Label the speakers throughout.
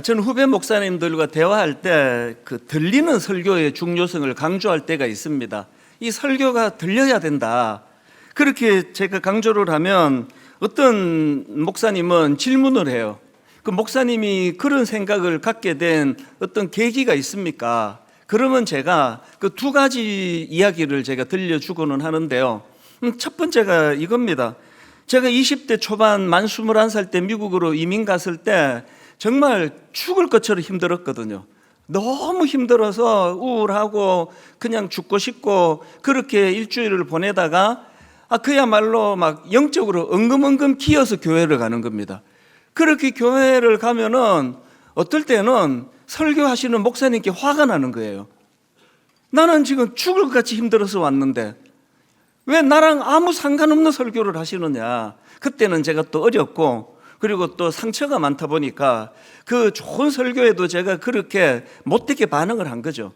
Speaker 1: 저는 후배 목사님들과 대화할 때 그 들리는 설교의 중요성을 강조할 때가 있습니다. 이 설교가 들려야 된다. 그렇게 제가 강조를 하면 어떤 목사님은 질문을 해요. 그 목사님이 그런 생각을 갖게 된 어떤 계기가 있습니까? 그러면 제가 그 두 가지 이야기를 제가 들려주고는 하는데요. 첫 번째가 이겁니다. 제가 20대 초반 만 21살 때 미국으로 이민 갔을 때 정말 죽을 것처럼 힘들었거든요. 너무 힘들어서 우울하고 그냥 죽고 싶고 그렇게 일주일을 보내다가 그야말로 막 영적으로 엉금엉금 기어서 교회를 가는 겁니다. 그렇게 교회를 가면은 어떨 때는 설교하시는 목사님께 화가 나는 거예요. 나는 지금 죽을 것 같이 힘들어서 왔는데 왜 나랑 아무 상관없는 설교를 하시느냐. 그때는 제가 또 어렸고 그리고 또 상처가 많다 보니까 그 좋은 설교에도 제가 그렇게 못되게 반응을 한 거죠.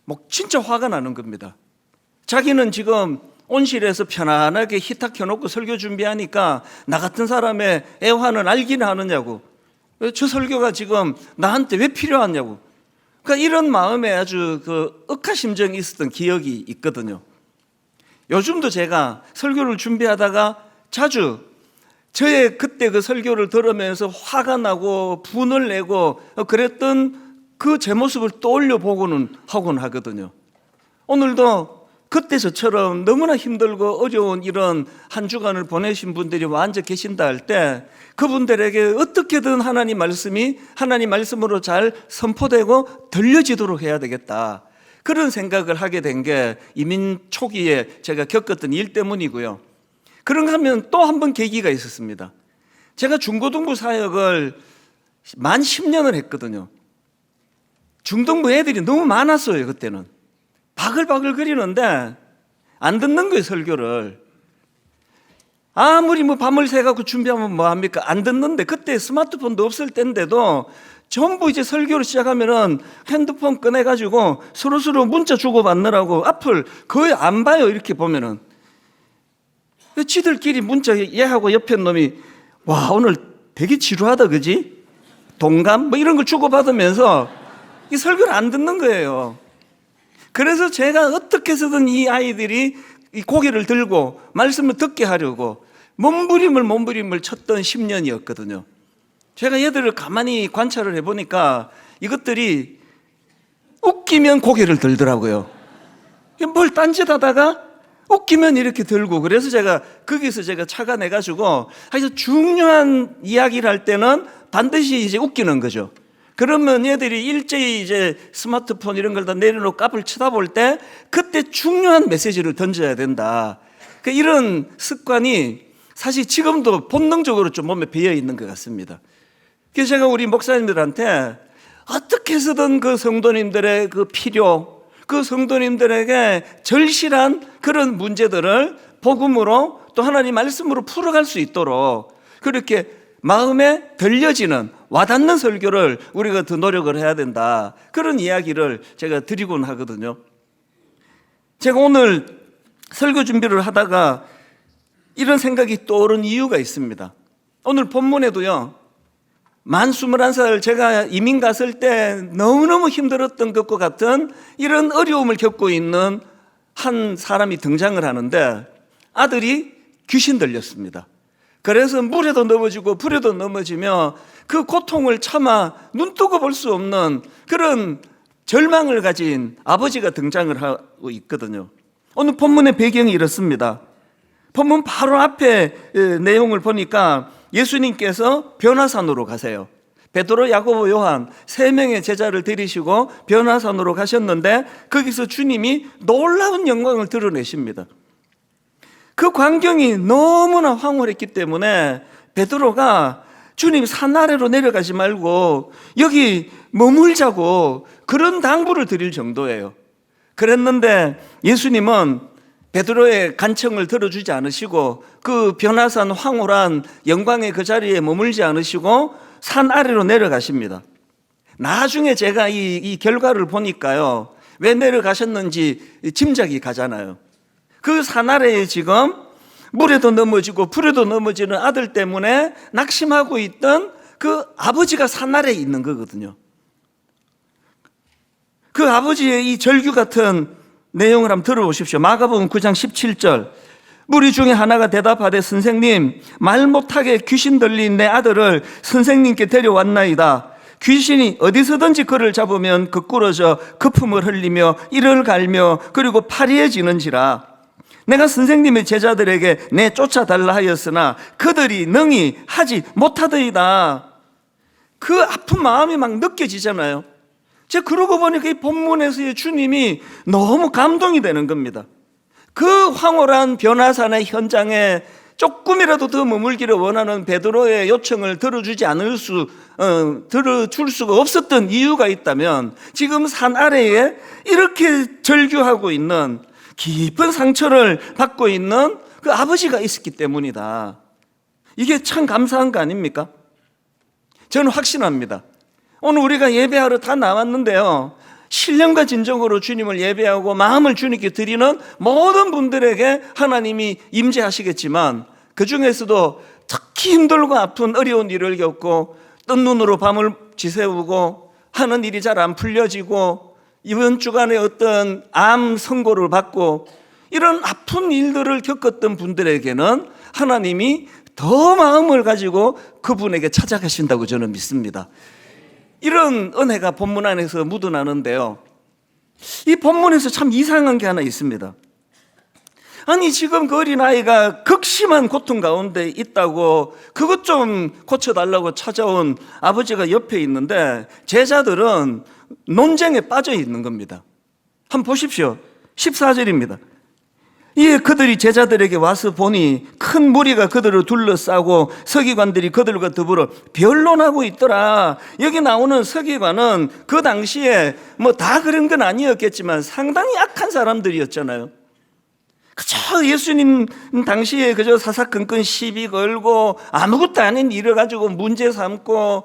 Speaker 1: 뭐 진짜 화가 나는 겁니다. 자기는 지금 온실에서 편안하게 히터 켜놓고 설교 준비하니까 나 같은 사람의 애환은 알기는 하느냐고. 저 설교가 지금 나한테 왜 필요하냐고. 그러니까 이런 마음에 아주 그 억하심정이 있었던 기억이 있거든요. 요즘도 제가 설교를 준비하다가 자주 저의 그때 그 설교를 들으면서 화가 나고 분을 내고 그랬던 그 제 모습을 떠올려 보고는 하곤 하거든요. 오늘도 그때 저처럼 너무나 힘들고 어려운 이런 한 주간을 보내신 분들이 앉아 계신다 할 때 그분들에게 어떻게든 하나님 말씀이 하나님 말씀으로 잘 선포되고 들려지도록 해야 되겠다. 그런 생각을 하게 된 게 이민 초기에 제가 겪었던 일 때문이고요. 그런가 하면 또 한 번 계기가 있었습니다. 제가 중고등부 사역을 만 10년을 했거든요. 중등부 애들이 너무 많았어요. 그때는 바글바글 거리는데 안 듣는 거예요. 설교를 아무리 밤을 새갖고 준비하면 뭐합니까? 안 듣는데 그때 스마트폰도 없을 때인데도 전부 이제 설교를 시작하면은 핸드폰 꺼내가지고 서로서로 문자 주고받느라고 앞을 거의 안 봐요. 이렇게 보면은 지들끼리 문자 얘하고 옆에 놈이 와 오늘 되게 지루하다 그지? 동감? 뭐 이런 걸 주고받으면서 이 설교를 안 듣는 거예요. 그래서 제가 어떻게 해서든 이 아이들이 이 고개를 들고 말씀을 듣게 하려고 몸부림을 쳤던 10년이었거든요. 제가 얘들을 가만히 관찰을 해보니까 이것들이 웃기면 고개를 들더라고요. 뭘 딴짓하다가 웃기면 이렇게 들고 그래서 제가 거기서 제가 착안해가지고 아주 중요한 이야기를 할 때는 반드시 이제 웃기는 거죠. 그러면 얘들이 일제히 이제 스마트폰 이런 걸 다 내려놓고 앞을 쳐다볼 때 그때 중요한 메시지를 던져야 된다. 그러니까 이런 습관이 사실 지금도 본능적으로 좀 몸에 배어 있는 것 같습니다. 그래서 제가 우리 목사님들한테 어떻게 해서든 그 성도님들의 그 필요, 그 성도님들에게 절실한 그런 문제들을 복음으로 또 하나님 말씀으로 풀어갈 수 있도록 그렇게 마음에 들려지는 와닿는 설교를 우리가 더 노력을 해야 된다. 그런 이야기를 제가 드리곤 하거든요. 제가 오늘 설교 준비를 하다가 이런 생각이 떠오른 이유가 있습니다. 오늘 본문에도요. 만 21살 제가 이민 갔을 때 너무너무 힘들었던 것과 같은 이런 어려움을 겪고 있는 한 사람이 등장을 하는데 아들이 귀신 들렸습니다. 그래서 물에도 넘어지고 불에도 넘어지며 그 고통을 참아 눈뜨고 볼 수 없는 그런 절망을 가진 아버지가 등장을 하고 있거든요. 오늘 본문의 배경이 이렇습니다. 본문 바로 앞에 내용을 보니까 예수님께서 변화산으로 가세요. 베드로, 야고보, 요한 세 명의 제자를 데리시고 변화산으로 가셨는데 거기서 주님이 놀라운 영광을 드러내십니다. 그 광경이 너무나 황홀했기 때문에 베드로가 주님 산 아래로 내려가지 말고 여기 머물자고 그런 당부를 드릴 정도예요. 그랬는데 예수님은 베드로의 간청을 들어주지 않으시고 그 변화산 황홀한 영광의 그 자리에 머물지 않으시고 산 아래로 내려가십니다. 나중에 제가 이 결과를 보니까요. 왜 내려가셨는지 짐작이 가잖아요. 그 산 아래에 지금 물에도 넘어지고 불에도 넘어지는 아들 때문에 낙심하고 있던 그 아버지가 산 아래에 있는 거거든요. 그 아버지의 이 절규 같은 내용을 한번 들어보십시오. 마가복음 9장 17절. 무리 중에 하나가 대답하되 선생님, 말 못하게 귀신 들린 내 아들을 선생님께 데려왔나이다. 귀신이 어디서든지 그를 잡으면 거꾸러져 거품을 흘리며 이를 갈며 그리고 파리해지는지라. 내가 선생님의 제자들에게 내쫓아달라 하였으나 그들이 능히 하지 못하더이다. 그 아픈 마음이 막 느껴지잖아요. 제가 그러고 보니까 이 본문에서의 주님이 너무 감동이 되는 겁니다. 그 황홀한 변화산의 현장에 조금이라도 더 머물기를 원하는 베드로의 요청을 들어줄 수가 없었던 이유가 있다면 지금 산 아래에 이렇게 절규하고 있는 깊은 상처를 받고 있는 그 아버지가 있었기 때문이다. 이게 참 감사한 거 아닙니까? 저는 확신합니다. 오늘 우리가 예배하러 다 나왔는데요, 신령과 진정으로 주님을 예배하고 마음을 주님께 드리는 모든 분들에게 하나님이 임재하시겠지만 그 중에서도 특히 힘들고 아픈 어려운 일을 겪고 뜬 눈으로 밤을 지새우고 하는 일이 잘 안 풀려지고 이번 주간에 어떤 암 선고를 받고 이런 아픈 일들을 겪었던 분들에게는 하나님이 더 마음을 가지고 그분에게 찾아가신다고 저는 믿습니다. 이런 은혜가 본문 안에서 묻어나는데요, 이 본문에서 참 이상한 게 하나 있습니다. 아니 지금 그 어린아이가 극심한 고통 가운데 있다고 그것 좀 고쳐달라고 찾아온 아버지가 옆에 있는데 제자들은 논쟁에 빠져 있는 겁니다. 한번 보십시오. 14절입니다. 이에 그들이 제자들에게 와서 보니 큰 무리가 그들을 둘러싸고 서기관들이 그들과 더불어 변론하고 있더라. 여기 나오는 서기관은 그 당시에 뭐 다 그런 건 아니었겠지만 상당히 악한 사람들이었잖아요. 그저 예수님 당시에 그저 사사건건 시비 걸고 아무것도 아닌 일을 가지고 문제 삼고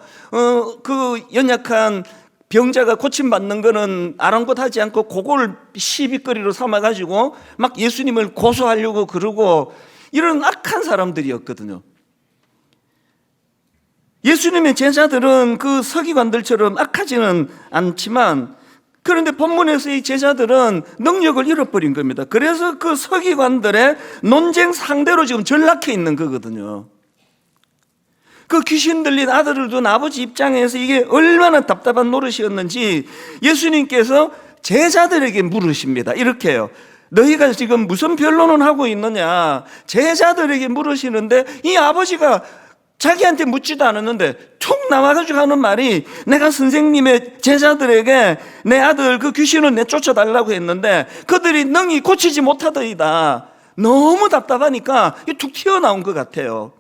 Speaker 1: 그 연약한 병자가 고침받는 거는 아랑곳하지 않고 그걸 시비거리로 삼아가지고 막 예수님을 고소하려고 그러고 이런 악한 사람들이었거든요. 예수님의 제자들은 그 서기관들처럼 악하지는 않지만 그런데 본문에서 이 제자들은 능력을 잃어버린 겁니다. 그래서 그 서기관들의 논쟁 상대로 지금 전락해 있는 거거든요. 그 귀신 들린 아들을 둔 아버지 입장에서 이게 얼마나 답답한 노릇이었는지 예수님께서 제자들에게 물으십니다. 이렇게요. 너희가 지금 무슨 변론을 하고 있느냐? 제자들에게 물으시는데 이 아버지가 자기한테 묻지도 않았는데 툭 나와가지고 하는 말이 내가 선생님의 제자들에게 내 아들 그 귀신을 내쫓아달라고 했는데 그들이 능히 고치지 못하더이다. 너무 답답하니까 툭 튀어나온 것 같아요.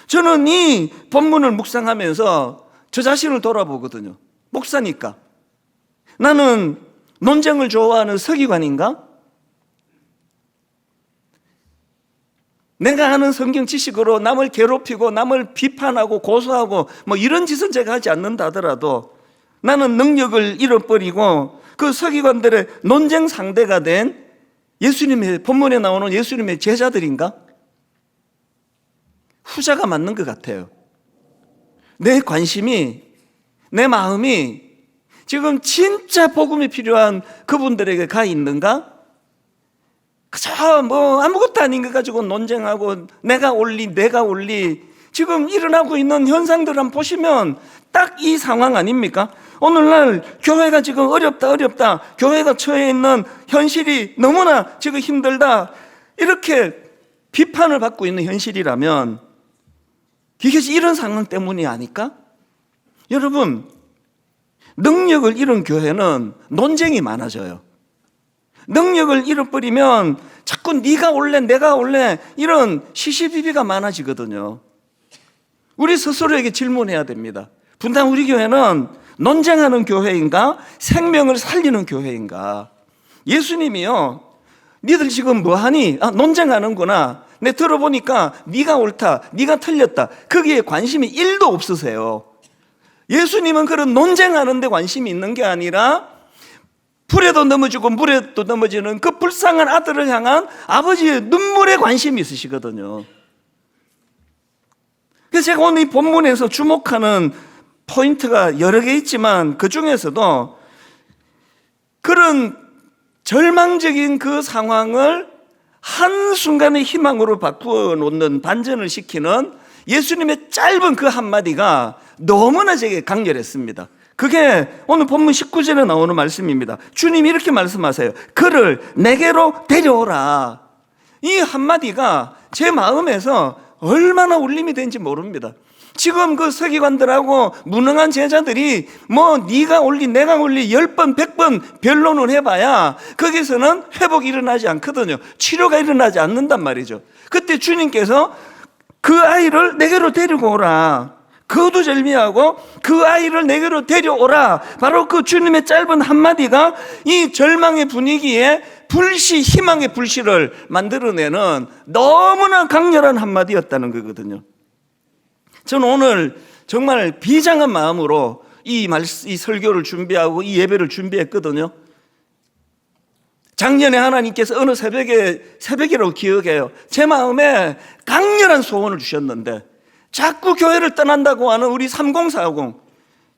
Speaker 1: 저는 이 본문을 묵상하면서 저 자신을 돌아보거든요. 목사니까 나는 논쟁을 좋아하는 서기관인가? 내가 아는 성경 지식으로 남을 괴롭히고 남을 비판하고 고소하고 뭐 이런 짓은 제가 하지 않는다 하더라도 나는 능력을 잃어버리고 그 서기관들의 논쟁 상대가 된 예수님의 본문에 나오는 예수님의 제자들인가? 후자가 맞는 것 같아요. 내 관심이, 내 마음이 지금 진짜 복음이 필요한 그분들에게 가 있는가? 그저 뭐 아무것도 아닌 거 가지고 논쟁하고 내가 옳리 지금 일어나고 있는 현상들 한번 보시면 딱 이 상황 아닙니까? 오늘날 교회가 지금 어렵다 교회가 처해 있는 현실이 너무나 지금 힘들다 이렇게 비판을 받고 있는 현실이라면 이게 이런 상황 때문이 아닐까? 여러분, 능력을 잃은 교회는 논쟁이 많아져요. 능력을 잃어버리면 자꾸 네가 올래 내가 올래 이런 시시비비가 많아지거든요. 우리 스스로에게 질문해야 됩니다. 분당 우리 교회는 논쟁하는 교회인가? 생명을 살리는 교회인가? 예수님이요, 니들 지금 뭐하니? 논쟁하는구나. 내 들어보니까 네가 옳다, 네가 틀렸다 거기에 관심이 1도 없으세요. 예수님은 그런 논쟁하는 데 관심이 있는 게 아니라 불에도 넘어지고 물에도 넘어지는 그 불쌍한 아들을 향한 아버지의 눈물에 관심이 있으시거든요. 그래서 제가 오늘 이 본문에서 주목하는 포인트가 여러 개 있지만 그 중에서도 그런 절망적인 그 상황을 한순간의 희망으로 바꾸어 놓는, 반전을 시키는 예수님의 짧은 그 한마디가 너무나 제게 강렬했습니다. 그게 오늘 본문 19절에 나오는 말씀입니다. 주님이 이렇게 말씀하세요. 그를 내게로 데려오라. 이 한마디가 제 마음에서 얼마나 울림이 되는지 모릅니다. 지금 그 서기관들하고 무능한 제자들이 뭐 네가 올리 내가 올리 10번 100번 변론을 해봐야 거기서는 회복이 일어나지 않거든요. 치료가 일어나지 않는단 말이죠. 그때 주님께서 그 아이를 내게로 데리고 오라. 거두절미하고 그 아이를 내게로 데려오라. 바로 그 주님의 짧은 한마디가 이 절망의 분위기에 불씨, 희망의 불씨를 만들어내는 너무나 강렬한 한마디였다는 거거든요. 저는 오늘 정말 비장한 마음으로 이 설교를 준비하고 이 예배를 준비했거든요. 작년에 하나님께서 어느 새벽이라고 기억해요. 제 마음에 강렬한 소원을 주셨는데 자꾸 교회를 떠난다고 하는 우리 3040,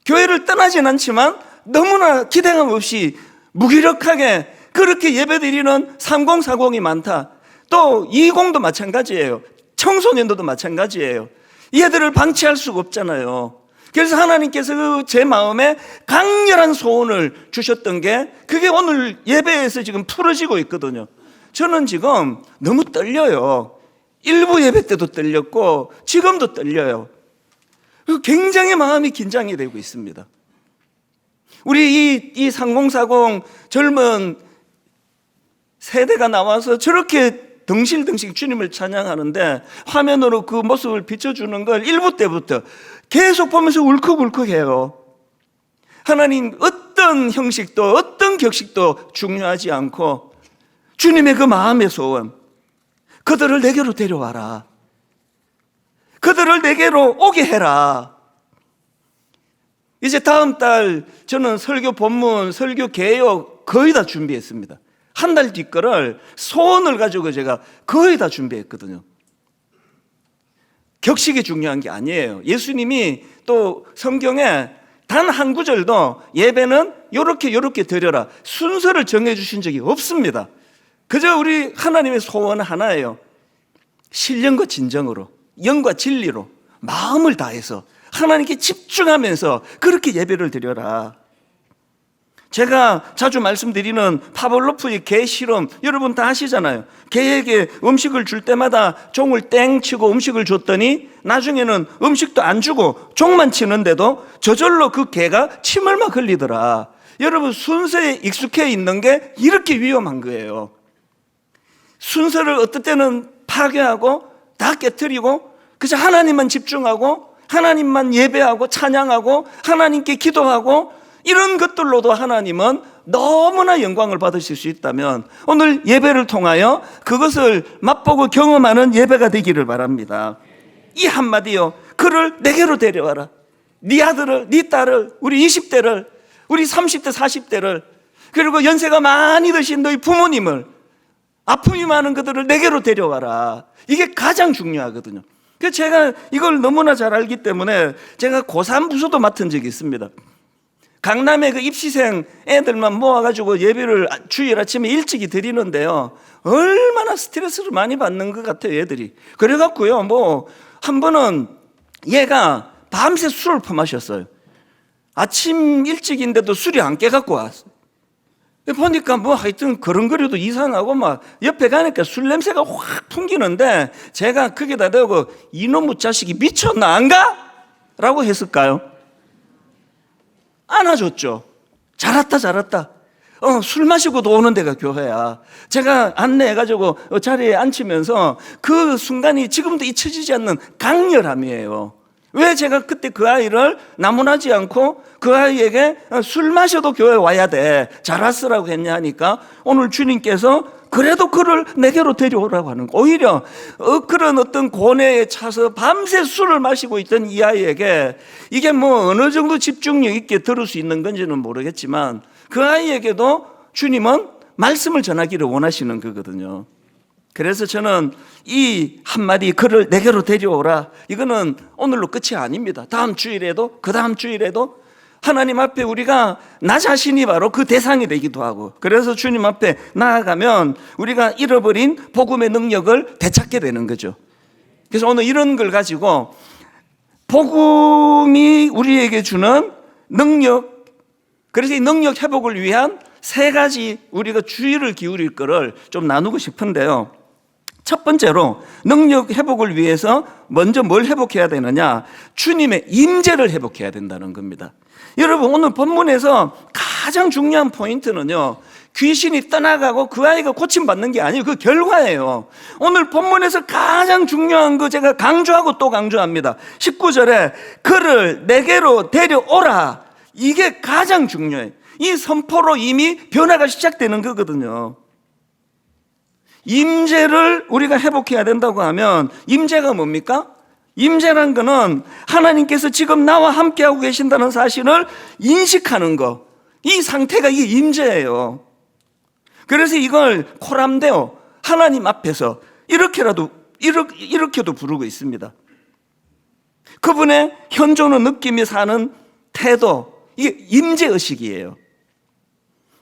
Speaker 1: 교회를 떠나진 않지만 너무나 기대감 없이 무기력하게 그렇게 예배드리는 3040이 많다. 또 20도 마찬가지예요. 청소년들도 마찬가지예요. 얘들을 방치할 수가 없잖아요. 그래서 하나님께서 제 마음에 강렬한 소원을 주셨던 게 그게 오늘 예배에서 지금 풀어지고 있거든요. 저는 지금 너무 떨려요. 일부 예배 때도 떨렸고 지금도 떨려요. 굉장히 마음이 긴장이 되고 있습니다. 우리 이 3040 젊은 세대가 나와서 저렇게 덩실덩실 주님을 찬양하는데 화면으로 그 모습을 비춰주는 걸 1부 때부터 계속 보면서 울컥울컥해요. 하나님 어떤 형식도 어떤 격식도 중요하지 않고 주님의 그 마음의 소원, 그들을 내게로 데려와라. 그들을 내게로 오게 해라. 이제 다음 달 저는 설교 본문, 설교 개요 거의 다 준비했습니다. 한 달 뒤 거를 소원을 가지고 제가 거의 다 준비했거든요. 격식이 중요한 게 아니에요. 예수님이 또 성경에 단 한 구절도 예배는 요렇게 드려라 순서를 정해주신 적이 없습니다. 그저 우리 하나님의 소원 하나예요. 신령과 진정으로, 영과 진리로 마음을 다해서 하나님께 집중하면서 그렇게 예배를 드려라. 제가 자주 말씀드리는 파블로프의 개 실험, 여러분 다 아시잖아요. 개에게 음식을 줄 때마다 종을 땡 치고 음식을 줬더니 나중에는 음식도 안 주고 종만 치는데도 저절로 그 개가 침을 막 흘리더라. 여러분, 순서에 익숙해 있는 게 이렇게 위험한 거예요. 순서를 어떨 때는 파괴하고 다 깨트리고 그저 하나님만 집중하고 하나님만 예배하고 찬양하고 하나님께 기도하고 이런 것들로도 하나님은 너무나 영광을 받으실 수 있다면 오늘 예배를 통하여 그것을 맛보고 경험하는 예배가 되기를 바랍니다. 이 한마디요. 그를 내게로 데려와라. 네 아들을, 네 딸을, 우리 20대를, 우리 30대, 40대를, 그리고 연세가 많이 드신 너희 부모님을, 아픔이 많은 그들을 내게로 데려와라. 이게 가장 중요하거든요. 그래서 제가 이걸 너무나 잘 알기 때문에 제가 고3 부서도 맡은 적이 있습니다. 강남에 그 입시생 애들만 모아가지고 예배를 주일 아침에 일찍이 드리는데요. 얼마나 스트레스를 많이 받는 것 같아요, 애들이. 그래갖고요, 뭐, 한 번은 얘가 밤새 술을 퍼마셨어요. 아침 일찍인데도 술이 안 깨갖고 왔어요. 보니까 뭐 하여튼 그런거려도 이상하고 막 옆에 가니까 술 냄새가 확 풍기는데 제가 거기다 대고 이놈의 자식이 미쳤나 안 가? 라고 했을까요? 안아줬죠. 잘했다. 술 마시고도 오는 데가 교회야. 제가 안내해가지고 자리에 앉히면서 그 순간이 지금도 잊혀지지 않는 강렬함이에요. 왜 제가 그때 그 아이를 나무라지 않고 그 아이에게 술 마셔도 교회 와야 돼, 잘 왔으라고 했냐 하니까 오늘 주님께서 그래도 그를 내게로 데려오라고 하는 거. 오히려 그런 어떤 고뇌에 차서 밤새 술을 마시고 있던 이 아이에게 이게 뭐 어느 정도 집중력 있게 들을 수 있는 건지는 모르겠지만 그 아이에게도 주님은 말씀을 전하기를 원하시는 거거든요. 그래서 저는 이 한마디 글을 내게로 데려오라, 이거는 오늘로 끝이 아닙니다. 다음 주일에도 그 다음 주일에도 하나님 앞에 우리가 나 자신이 바로 그 대상이 되기도 하고, 그래서 주님 앞에 나아가면 우리가 잃어버린 복음의 능력을 되찾게 되는 거죠. 그래서 오늘 이런 걸 가지고 복음이 우리에게 주는 능력, 그래서 이 능력 회복을 위한 세 가지 우리가 주의를 기울일 거를 좀 나누고 싶은데요. 첫 번째로 능력 회복을 위해서 먼저 뭘 회복해야 되느냐? 주님의 임재를 회복해야 된다는 겁니다. 여러분, 오늘 본문에서 가장 중요한 포인트는요, 귀신이 떠나가고 그 아이가 고침받는 게 아니에요. 그 결과예요. 오늘 본문에서 가장 중요한 거 제가 강조하고 또 강조합니다. 19절에 그를 내게로 데려오라, 이게 가장 중요해요. 이 선포로 이미 변화가 시작되는 거거든요. 임재를 우리가 회복해야 된다고 하면 임재가 뭡니까? 임재란 거는 하나님께서 지금 나와 함께하고 계신다는 사실을 인식하는 거, 이 상태가 이게 임재예요. 그래서 이걸 코람데오, 하나님 앞에서 이렇게도 부르고 있습니다. 그분의 현존을 느끼며 사는 태도, 이게 임재의식이에요.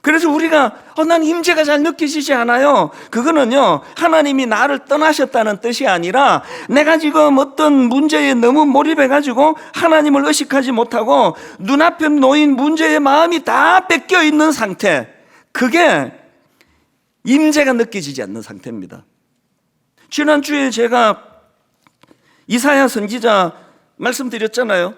Speaker 1: 그래서 우리가 난 임재가 잘 느껴지지 않아요. 그거는요, 하나님이 나를 떠나셨다는 뜻이 아니라 내가 지금 어떤 문제에 너무 몰입해가지고 하나님을 의식하지 못하고 눈앞에 놓인 문제의 마음이 다 뺏겨 있는 상태, 그게 임재가 느껴지지 않는 상태입니다. 지난주에 제가 이사야 선지자 말씀드렸잖아요.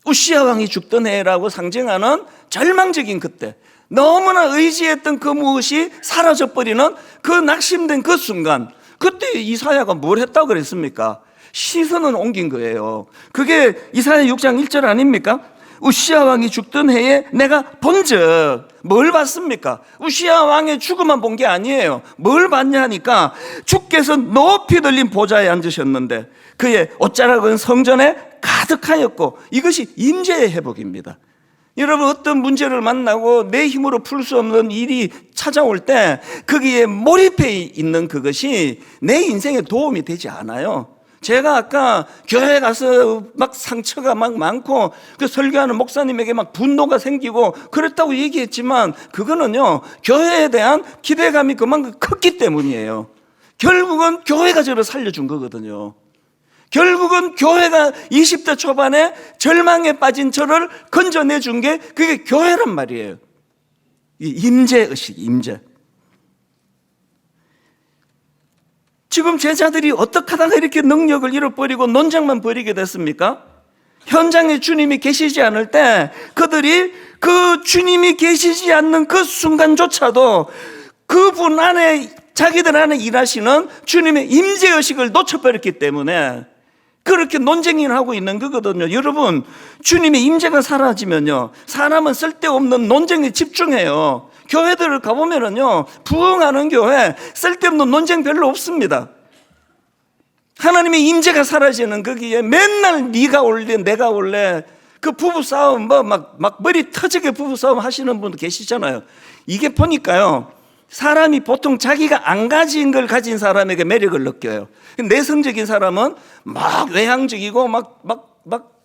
Speaker 1: 우시야 왕이 죽던 해라고 상징하는 절망적인 그때, 너무나 의지했던 그 무엇이 사라져버리는 그 낙심된 그 순간, 그때 이사야가 뭘 했다고 그랬습니까? 시선을 옮긴 거예요. 그게 이사야 6장 1절 아닙니까? 우시야 왕이 죽던 해에 내가 본즉 뭘 봤습니까? 우시야 왕의 죽음만 본 게 아니에요. 뭘 봤냐 하니까 주께서 높이 들린 보좌에 앉으셨는데 그의 옷자락은 성전에 가득하였고, 이것이 임재의 회복입니다. 여러분, 어떤 문제를 만나고 내 힘으로 풀 수 없는 일이 찾아올 때 거기에 몰입해 있는 그것이 내 인생에 도움이 되지 않아요. 제가 아까 교회 가서 막 상처가 막 많고 그 설교하는 목사님에게 막 분노가 생기고 그랬다고 얘기했지만, 그거는요, 교회에 대한 기대감이 그만큼 컸기 때문이에요. 결국은 교회가 저를 살려준 거거든요. 결국은 교회가 20대 초반에 절망에 빠진 저를 건져내준 게 그게 교회란 말이에요. 임재의식, 임재. 지금 제자들이 어떻게 하다가 이렇게 능력을 잃어버리고 논쟁만 벌이게 됐습니까? 현장에 주님이 계시지 않을 때 그들이 그 주님이 계시지 않는 그 순간조차도 그분 안에, 자기들 안에 일하시는 주님의 임재의식을 놓쳐버렸기 때문에 그렇게 논쟁을 하고 있는 거거든요. 여러분, 주님의 임재가 사라지면요, 사람은 쓸데없는 논쟁에 집중해요. 교회들을 가보면은요, 부흥하는 교회 쓸데없는 논쟁 별로 없습니다. 하나님의 임재가 사라지는 거기에 맨날 네가 올래 내가 올래, 그 부부싸움 막 머리 터지게 부부싸움 하시는 분도 계시잖아요. 이게 보니까요, 사람이 보통 자기가 안 가진 걸 가진 사람에게 매력을 느껴요. 내성적인 사람은 막 외향적이고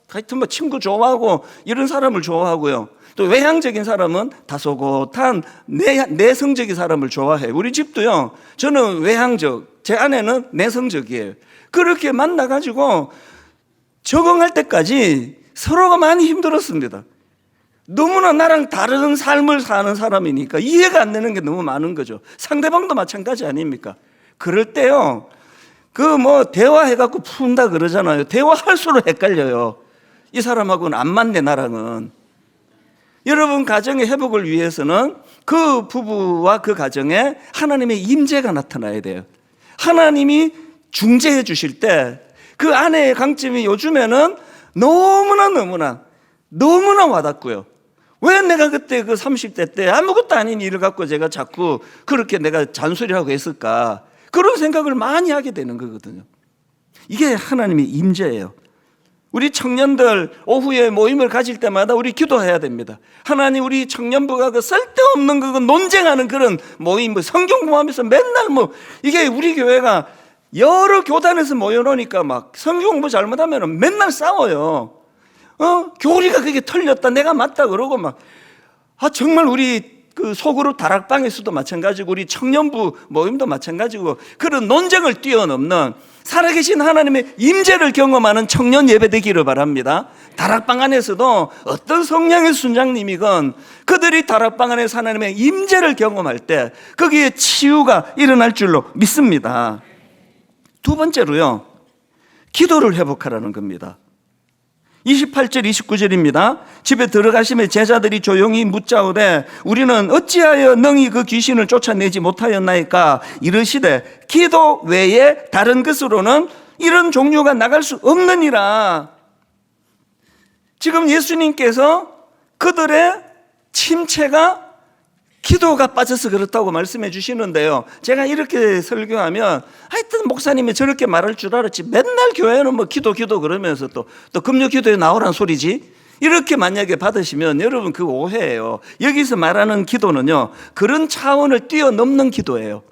Speaker 1: 하여튼 친구 좋아하고 이런 사람을 좋아하고요. 또 외향적인 사람은 다소곳한 내성적인 사람을 좋아해요. 우리 집도요, 저는 외향적, 제 아내는 내성적이에요. 그렇게 만나가지고 적응할 때까지 서로가 많이 힘들었습니다. 너무나 나랑 다른 삶을 사는 사람이니까 이해가 안 되는 게 너무 많은 거죠. 상대방도 마찬가지 아닙니까? 그럴 때요, 대화해갖고 푼다 그러잖아요. 대화할수록 헷갈려요. 이 사람하고는 안 맞네, 나랑은. 여러분, 가정의 회복을 위해서는 그 부부와 그 가정에 하나님의 임재가 나타나야 돼요. 하나님이 중재해 주실 때 그 아내의 강점이 요즘에는 너무나 와닿고요. 왜 내가 그때 그 30대 때 아무것도 아닌 일을 갖고 제가 자꾸 그렇게 내가 잔소리하고 했을까, 그런 생각을 많이 하게 되는 거거든요. 이게 하나님의 임재예요. 우리 청년들 오후에 모임을 가질 때마다 우리 기도해야 됩니다. 하나님, 우리 청년부가 그 쓸데없는 그 논쟁하는 그런 모임, 성경 공부하면서 맨날 이게 우리 교회가 여러 교단에서 모여놓으니까 막 성경 공부 잘못하면 맨날 싸워요. 교리가 그게 틀렸다, 내가 맞다 그러고 정말 우리 그 소그룹 다락방에서도 마찬가지고 우리 청년부 모임도 마찬가지고 그런 논쟁을 뛰어넘는 살아계신 하나님의 임재를 경험하는 청년 예배 되기를 바랍니다. 다락방 안에서도 어떤 성향의 순장님이건 그들이 다락방 안에서 하나님의 임재를 경험할 때 거기에 치유가 일어날 줄로 믿습니다. 두 번째로요, 기도를 회복하라는 겁니다. 28절 29절입니다. 집에 들어가시면 제자들이 조용히 묻자오되 우리는 어찌하여 능히 그 귀신을 쫓아내지 못하였나이까 이르시되 기도 외에 다른 것으로는 이런 종류가 나갈 수 없느니라. 지금 예수님께서 그들의 침체가 기도가 빠져서 그렇다고 말씀해 주시는데요, 제가 이렇게 설교하면 하여튼 목사님이 저렇게 말할 줄 알았지, 맨날 교회는 기도 그러면서 또 금요 기도에 나오란 소리지, 이렇게 만약에 받으시면 여러분 그 오해예요. 여기서 말하는 기도는요, 그런 차원을 뛰어넘는 기도예요.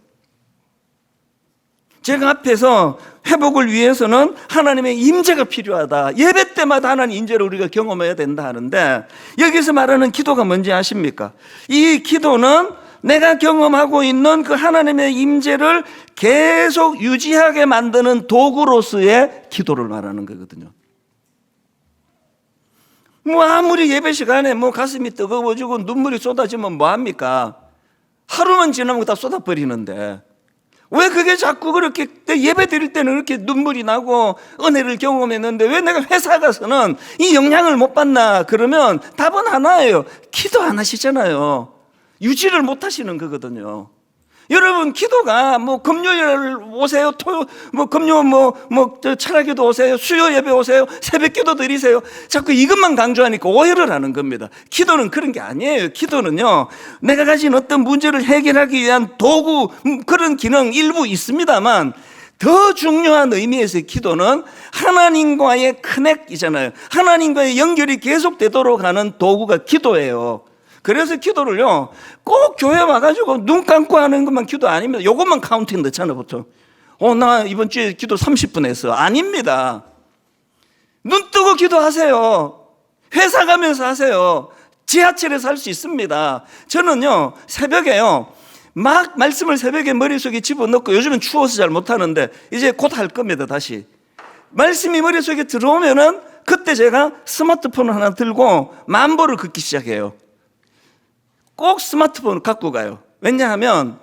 Speaker 1: 제가 앞에서 회복을 위해서는 하나님의 임재가 필요하다, 예배 때마다 하나님 임재를 우리가 경험해야 된다 하는데, 여기서 말하는 기도가 뭔지 아십니까? 이 기도는 내가 경험하고 있는 그 하나님의 임재를 계속 유지하게 만드는 도구로서의 기도를 말하는 거거든요. 아무리 예배 시간에 가슴이 뜨거워지고 눈물이 쏟아지면 뭐합니까? 하루만 지나면 다 쏟아버리는데 왜 그게 자꾸 그렇게 예배 드릴 때는 그렇게 눈물이 나고 은혜를 경험했는데 왜 내가 회사 가서는 이 영향을 못 받나? 그러면 답은 하나예요. 기도 안 하시잖아요. 유지를 못 하시는 거거든요. 여러분, 기도가 금요일 오세요, 금요 철학기도 오세요, 수요 예배 오세요, 새벽 기도 드리세요, 자꾸 이것만 강조하니까 오해를 하는 겁니다. 기도는 그런 게 아니에요. 기도는요, 내가 가진 어떤 문제를 해결하기 위한 도구, 그런 기능 일부 있습니다만 더 중요한 의미에서의 기도는 하나님과의 커넥이잖아요. 하나님과의 연결이 계속되도록 하는 도구가 기도예요. 그래서 기도를요, 꼭 교회 와가지고 눈 감고 하는 것만 기도 아닙니다. 요것만 카운팅 넣잖아, 보통. 나 이번 주에 기도 30분 했어. 아닙니다. 눈 뜨고 기도하세요. 회사 가면서 하세요. 지하철에서 할 수 있습니다. 저는요, 새벽에요, 막 말씀을 새벽에 머릿속에 집어넣고, 요즘은 추워서 잘 못하는데 이제 곧 할 겁니다. 다시 말씀이 머릿속에 들어오면은 그때 제가 스마트폰을 하나 들고 만보를 긋기 시작해요. 꼭 스마트폰을 갖고 가요. 왜냐하면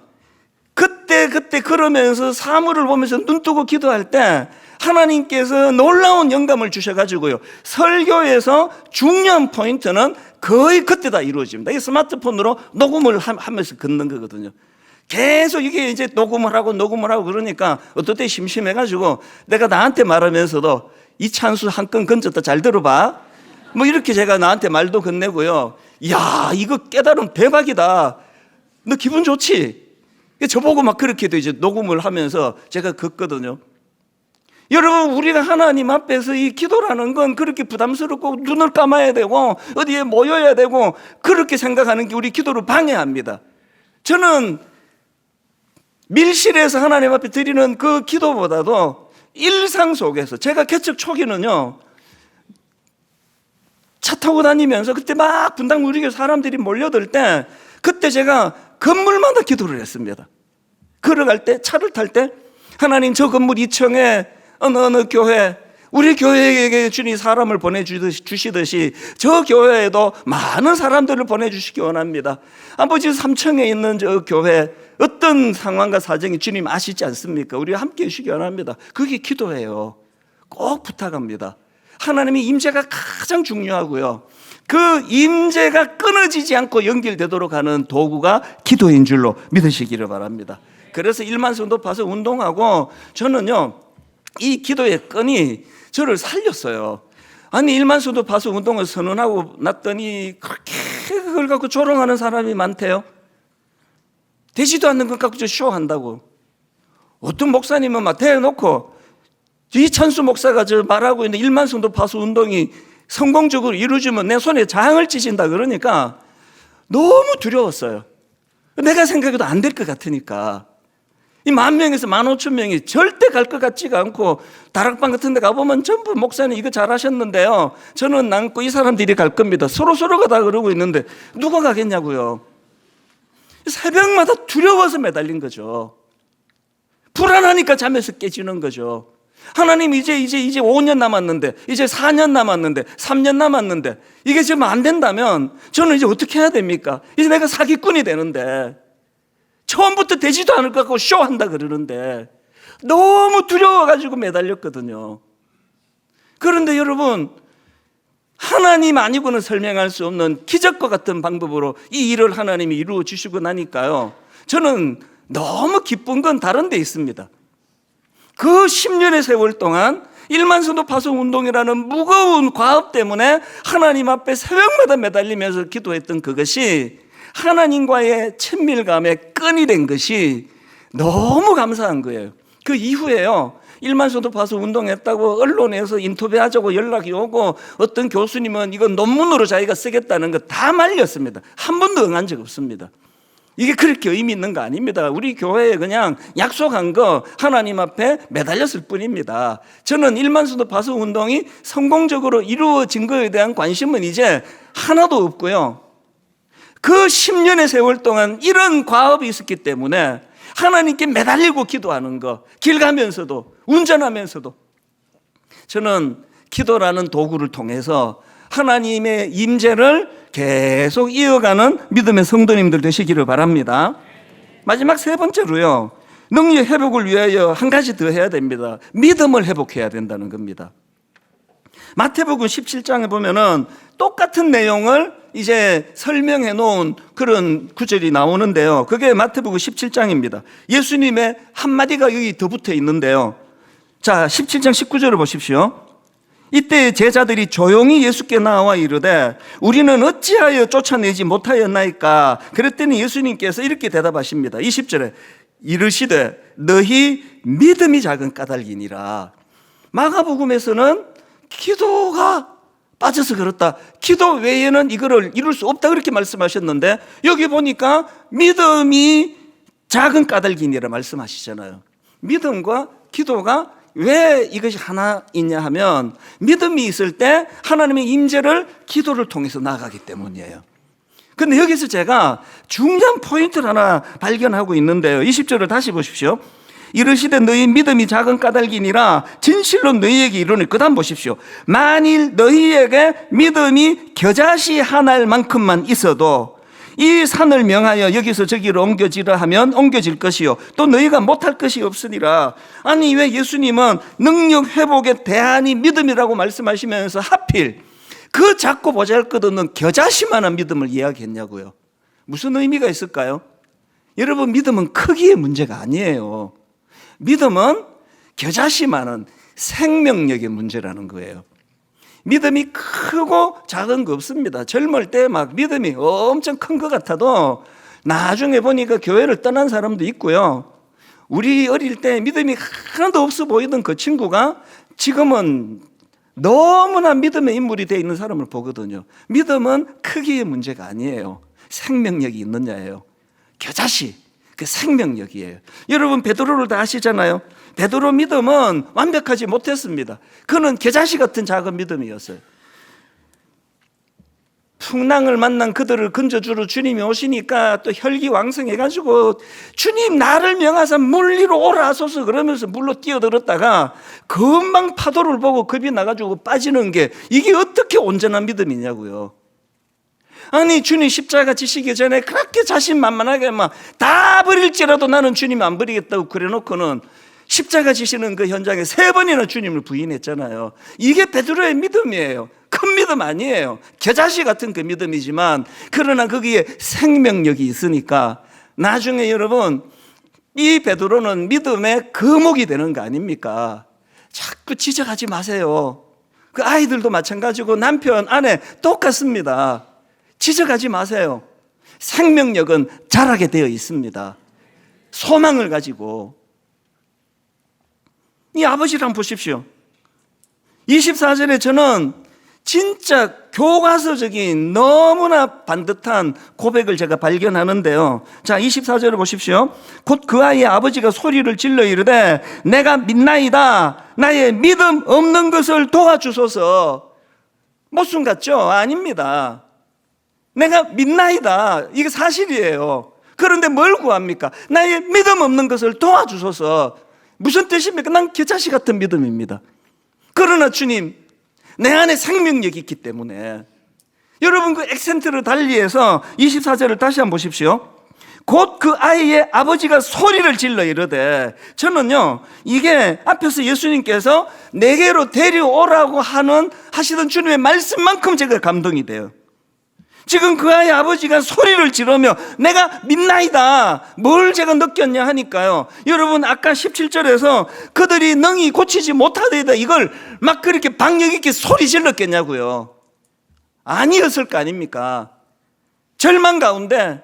Speaker 1: 그때 그러면서 사물을 보면서 눈 뜨고 기도할 때 하나님께서 놀라운 영감을 주셔가지고요, 설교에서 중요한 포인트는 거의 그때 다 이루어집니다. 이 스마트폰으로 녹음을 하면서 긋는 거거든요. 계속 이게 이제 녹음을 하고 그러니까 어떨 때 심심해가지고 내가 나한테 말하면서도 이찬수 한 건 건졌다, 잘 들어봐, 이렇게 제가 나한테 말도 건네고요. 야, 이거 깨달음 대박이다, 너 기분 좋지? 저보고 막 그렇게도 이제 녹음을 하면서 제가 긋거든요. 여러분, 우리가 하나님 앞에서 이 기도라는 건 그렇게 부담스럽고 눈을 감아야 되고 어디에 모여야 되고 그렇게 생각하는 게 우리 기도를 방해합니다. 저는 밀실에서 하나님 앞에 드리는 그 기도보다도 일상 속에서, 제가 개척 초기는요, 차 타고 다니면서 그때 막 분당 우리 교회 사람들이 몰려들 때 그때 제가 건물마다 기도를 했습니다. 걸어갈 때, 차를 탈 때, 하나님, 저 건물 2층에 어느 교회, 우리 교회에게 주님 사람을 보내주시듯이 저 교회에도 많은 사람들을 보내주시기 원합니다. 아버지, 3층에 있는 저 교회 어떤 상황과 사정이 주님 아시지 않습니까? 우리가 함께 해주시기 원합니다. 그게 기도예요. 꼭 부탁합니다. 하나님의 임재가 가장 중요하고요, 그 임재가 끊어지지 않고 연결되도록 하는 도구가 기도인 줄로 믿으시기를 바랍니다. 그래서 1만 성도 봐서 운동하고 저는요, 이 기도의 끈이 저를 살렸어요. 아니, 1만 성도 봐서 운동을 선언하고 났더니 그렇게 그걸 갖고 조롱하는 사람이 많대요. 되지도 않는 것 갖고 쇼한다고. 어떤 목사님은 막 대놓고 이찬수 목사가 말하고 있는 1만 성도 파수 운동이 성공적으로 이루어지면 내 손에 장을 찢은다 그러니까 너무 두려웠어요. 내가 생각해도 안 될 것 같으니까. 이 10,000명에서 15,000명이 절대 갈 것 같지가 않고 다락방 같은 데 가보면 전부 목사님 이거 잘하셨는데요, 저는 남고 이 사람들이 갈 겁니다. 서로가 다 그러고 있는데 누가 가겠냐고요. 새벽마다 두려워서 매달린 거죠. 불안하니까 잠에서 깨지는 거죠. 하나님 이제 5년 남았는데, 이제 4년 남았는데, 3년 남았는데 이게 지금 안 된다면 저는 이제 어떻게 해야 됩니까? 이제 내가 사기꾼이 되는데, 처음부터 되지도 않을 것 같고 쇼한다 그러는데 너무 두려워가지고 매달렸거든요. 그런데 여러분, 하나님 아니고는 설명할 수 없는 기적과 같은 방법으로 이 일을 하나님이 이루어 주시고 나니까요, 저는 너무 기쁜 건 다른 데 있습니다. 그 10년의 세월 동안 1만 성도 파송 운동이라는 무거운 과업 때문에 하나님 앞에 새벽마다 매달리면서 기도했던 그것이 하나님과의 친밀감의 끈이 된 것이 너무 감사한 거예요. 그 이후에요, 1만 성도 파송 운동했다고 언론에서 인터뷰하자고 연락이 오고, 어떤 교수님은 이건 논문으로 자기가 쓰겠다는 거 다 말렸습니다. 한 번도 응한 적 없습니다. 이게 그렇게 의미 있는 거 아닙니다. 우리 교회에 그냥 약속한 거 하나님 앞에 매달렸을 뿐입니다. 저는 1만 성도 파송 운동이 성공적으로 이루어진 것에 대한 관심은 이제 하나도 없고요, 그 10년의 세월 동안 이런 과업이 있었기 때문에 하나님께 매달리고 기도하는 거, 길 가면서도 운전하면서도 저는 기도라는 도구를 통해서 하나님의 임재를 계속 이어가는 믿음의 성도님들 되시기를 바랍니다. 마지막 세 번째로요, 능력 회복을 위하여 한 가지 더 해야 됩니다. 믿음을 회복해야 된다는 겁니다. 마태복음 17장에 보면은 똑같은 내용을 이제 설명해 놓은 그런 구절이 나오는데요, 그게 마태복음 17장입니다. 예수님의 한마디가 여기 더 붙어 있는데요. 자, 17장 19절을 보십시오. 이때 제자들이 조용히 예수께 나와 이르되 우리는 어찌하여 쫓아내지 못하였나이까? 그랬더니 예수님께서 이렇게 대답하십니다. 20절에 이르시되 너희 믿음이 작은 까닭이니라. 마가복음에서는 기도가 빠져서 그렇다, 기도 외에는 이거를 이룰 수 없다 그렇게 말씀하셨는데, 여기 보니까 믿음이 작은 까닭이니라 말씀하시잖아요. 믿음과 기도가 왜 이것이 하나이냐 하면, 믿음이 있을 때 하나님의 임재를 기도를 통해서 나가기 때문이에요. 그런데 여기서 제가 중요한 포인트를 하나 발견하고 있는데요, 20절을 다시 보십시오. 이르시되 너희 믿음이 작은 까닭이니라 진실로 너희에게 이르노니. 그 다음 보십시오. 만일 너희에게 믿음이 겨자씨 한 알만큼만 있어도 이 산을 명하여 여기서 저기로 옮겨지라 하면 옮겨질 것이요 또 너희가 못할 것이 없으니라. 아니, 왜 예수님은 능력 회복의 대안이 믿음이라고 말씀하시면서 하필 그 작고 보잘것없는 겨자씨만한 믿음을 이야기했냐고요? 무슨 의미가 있을까요? 여러분, 믿음은 크기의 문제가 아니에요. 믿음은 겨자씨만한 생명력의 문제라는 거예요. 믿음이 크고 작은 거 없습니다. 젊을 때 막 믿음이 엄청 큰 것 같아도 나중에 보니까 교회를 떠난 사람도 있고요. 우리 어릴 때 믿음이 하나도 없어 보이던 그 친구가 지금은 너무나 믿음의 인물이 되어 있는 사람을 보거든요. 믿음은 크기의 문제가 아니에요. 생명력이 있느냐예요. 겨자씨, 그 생명력이에요. 여러분, 베드로를 다 아시잖아요. 베드로 믿음은 완벽하지 못했습니다. 그는 겨자씨 같은 작은 믿음이었어요. 풍랑을 만난 그들을 건져주러 주님이 오시니까 또 혈기왕성해가지고 주님 나를 명하사 물 위로 오라소서 그러면서 물로 뛰어들었다가 금방 파도를 보고 겁이 나가지고 빠지는 게, 이게 어떻게 온전한 믿음이냐고요. 아니, 주님 십자가 지시기 전에 그렇게 자신만만하게 막 다 버릴지라도 나는 주님 안 버리겠다고 그래놓고는 십자가 지시는 그 현장에 3번이나 주님을 부인했잖아요. 이게 베드로의 믿음이에요. 큰 믿음 아니에요. 겨자씨 같은 그 믿음이지만, 그러나 거기에 생명력이 있으니까 나중에 여러분, 이 베드로는 믿음의 거목이 되는 거 아닙니까? 자꾸 지적하지 마세요. 그 아이들도 마찬가지고 남편, 아내 똑같습니다. 지적하지 마세요. 생명력은 자라게 되어 있습니다. 소망을 가지고. 이 아버지를 한번 보십시오. 24절에 저는 진짜 교과서적인 너무나 반듯한 고백을 제가 발견하는데요. 자, 24절을 보십시오. 곧 그 아이의 아버지가 소리를 질러 이르되 내가 믿나이다. 나의 믿음 없는 것을 도와주소서. 모순 같죠? 아닙니다. 내가 믿나이다. 이게 사실이에요. 그런데 뭘 구합니까? 나의 믿음 없는 것을 도와주소서. 무슨 뜻입니까? 난 겨자씨 같은 믿음입니다. 그러나 주님, 내 안에 생명력이 있기 때문에. 여러분, 그 액센트를 달리해서 24절을 다시 한번 보십시오. 곧 그 아이의 아버지가 소리를 질러 이르되, 저는요, 이게 앞에서 예수님께서 내게로 데려오라고 하시던 주님의 말씀만큼 제가 감동이 돼요. 지금 그 아이의 아버지가 소리를 지르며 내가 믿나이다. 뭘 제가 느꼈냐 하니까요, 여러분, 아까 17절에서 그들이 능히 고치지 못하더이다, 이걸 막 그렇게 박력 있게 소리 질렀겠냐고요. 아니었을 거 아닙니까? 절망 가운데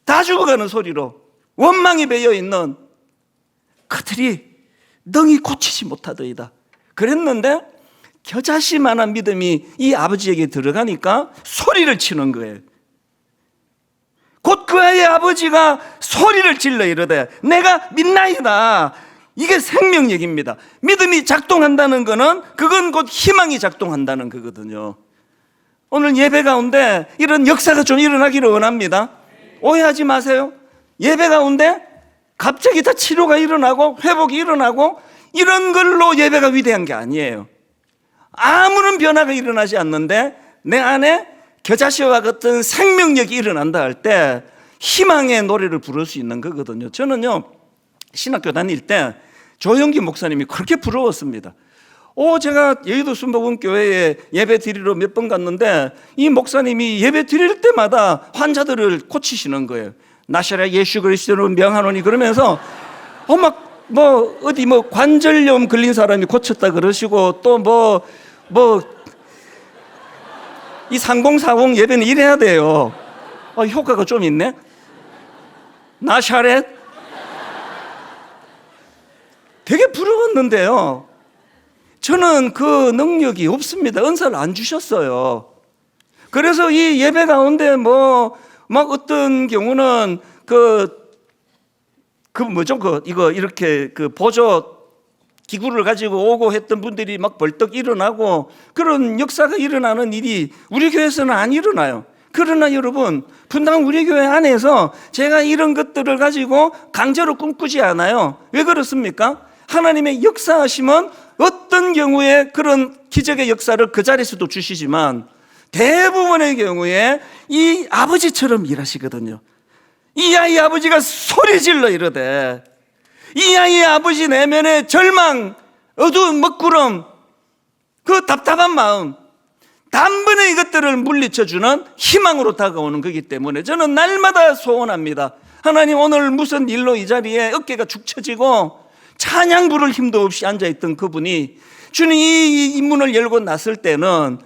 Speaker 1: 다 죽어가는 소리로 원망이 배어있는 그들이 능히 고치지 못하더이다 그랬는데, 겨자씨만한 믿음이 이 아버지에게 들어가니까 소리를 치는 거예요. 곧 그 아이의 아버지가 소리를 질러 이르되 내가 믿나이다. 이게 생명력입니다. 믿음이 작동한다는 거는 그건 곧 희망이 작동한다는 거거든요. 오늘 예배 가운데 이런 역사가 좀 일어나기를 원합니다. 오해하지 마세요. 예배 가운데 갑자기 다 치료가 일어나고 회복이 일어나고 이런 걸로 예배가 위대한 게 아니에요. 아무런 변화가 일어나지 않는데 내 안에 겨자씨와 같은 생명력이 일어난다 할 때 희망의 노래를 부를 수 있는 거거든요. 저는요, 신학교 다닐 때 조영기 목사님이 그렇게 부러웠습니다. 제가 여의도 순복음교회에 예배 드리러 몇 번 갔는데 이 목사님이 예배 드릴 때마다 환자들을 고치시는 거예요. 나사렛 예수 그리스도를 명하노니 그러면서 어디 관절염 걸린 사람이 고쳤다 그러시고 또 이 3040 예배는 이래야 돼요. 효과가 좀 있네. 나사렛 되게 부러웠는데요, 저는 그 능력이 없습니다. 은사를 안 주셨어요. 그래서 이 예배 가운데 막 어떤 경우는 이거 이렇게 보조 기구를 가지고 오고 했던 분들이 막 벌떡 일어나고 그런 역사가 일어나는 일이 우리 교회에서는 안 일어나요. 그러나 여러분, 분당 우리 교회 안에서 제가 이런 것들을 가지고 강제로 꿈꾸지 않아요. 왜 그렇습니까? 하나님의 역사하심은 어떤 경우에 그런 기적의 역사를 그 자리에서도 주시지만 대부분의 경우에 이 아버지처럼 일하시거든요. 이 아이의 아버지가 소리질러 이르되, 이 아이의 아버지 내면의 절망, 어두운 먹구름, 그 답답한 마음, 단번에 이것들을 물리쳐주는 희망으로 다가오는 거기 때문에 저는 날마다 소원합니다. 하나님, 오늘 무슨 일로 이 자리에 어깨가 축 처지고 찬양 부를 힘도 없이 앉아있던 그분이 주님 이 문을 열고 났을 때는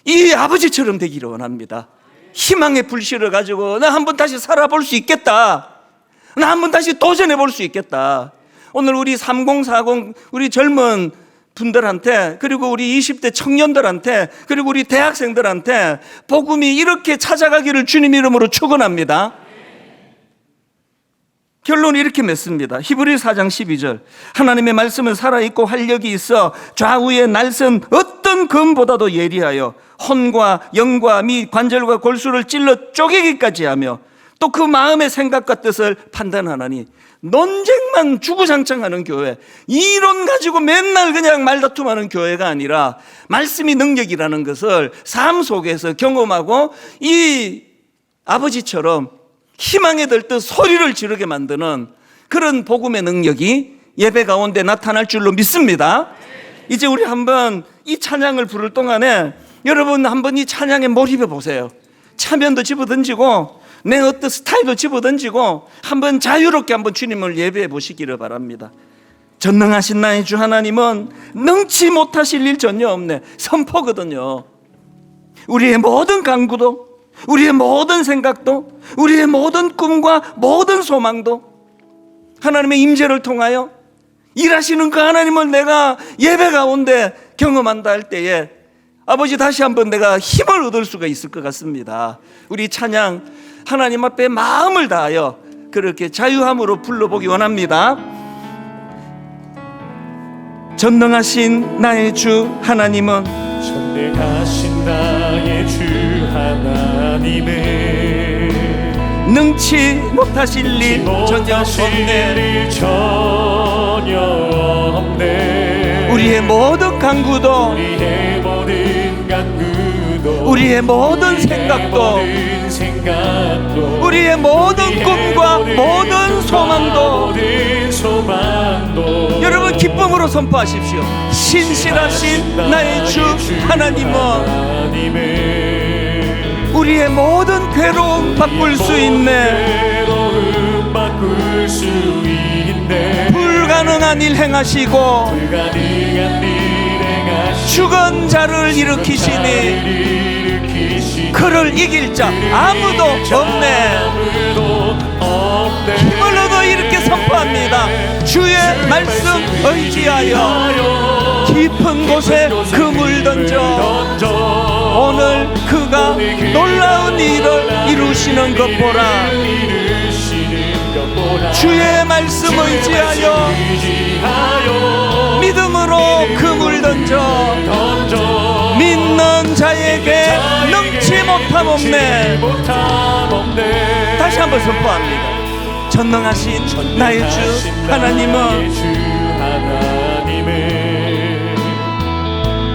Speaker 1: 이 아버지처럼 되기를 원합니다. 희망의 불씨를 가지고 나 한번 다시 살아볼 수 있겠다, 나 한번 다시 도전해 볼 수 있겠다. 오늘 우리 3040 우리 젊은 분들한테, 그리고 우리 20대 청년들한테, 그리고 우리 대학생들한테 복음이 이렇게 찾아가기를 주님 이름으로 축원합니다. 결론이 이렇게 맺습니다. 히브리서 4장 12절, 하나님의 말씀은 살아있고 활력이 있어 좌우의 날선 어떤 검보다도 예리하여 혼과 영과 미 관절과 골수를 찔러 쪼개기까지 하며 또 그 마음의 생각과 뜻을 판단하나니. 논쟁만 주구장창하는 교회, 이론 가지고 맨날 그냥 말다툼하는 교회가 아니라 말씀이 능력이라는 것을 삶 속에서 경험하고 이 아버지처럼 희망에 들듯 소리를 지르게 만드는 그런 복음의 능력이 예배 가운데 나타날 줄로 믿습니다. 이제 우리 한번 이 찬양을 부를 동안에 여러분 한번 이 찬양에 몰입해 보세요. 차면도 집어던지고 내 어떤 스타일도 집어던지고 한번 자유롭게 한번 주님을 예배해 보시기를 바랍니다. 전능하신 나의 주 하나님은 능치 못하실 일 전혀 없네 선포거든요. 우리의 모든 간구도, 우리의 모든 생각도, 우리의 모든 꿈과 모든 소망도 하나님의 임재를 통하여 일하시는 그 하나님을 내가 예배 가운데 경험한다 할 때에 아버지 다시 한번 내가 힘을 얻을 수가 있을 것 같습니다. 우리 찬양 하나님 앞에 마음을 다하여 그렇게 자유함으로 불러보기 원합니다. 전능하신 나의 주 하나님은
Speaker 2: 전능하신 나의 주 하나님은
Speaker 1: 능치 못하실 일 전혀 없네. 우리의 모든 간구도 우리의 모든 생각도 우리의 모든 꿈과 모든 소망도 여러분 기쁨으로 선포하십시오. 신실하신 나의 주 하나님은 우리의 모든 괴로움 바꿀 수 있네. 불가능한 일 행하시고 죽은 자를 일으키시니 그를 이길 자 아무도 없네. 힘을 얻어 이렇게 선포합니다. 주의 말씀 의지하여 깊은 곳에 그물 던져 오늘 그가 놀라운 일을 이루시는 것 보라. 주의 말씀 의지하여 믿음으로 그물 던져 믿는 자에게 능치 못함 없네. 다시 한번 선포합니다. 전능하신 나의 주 하나님은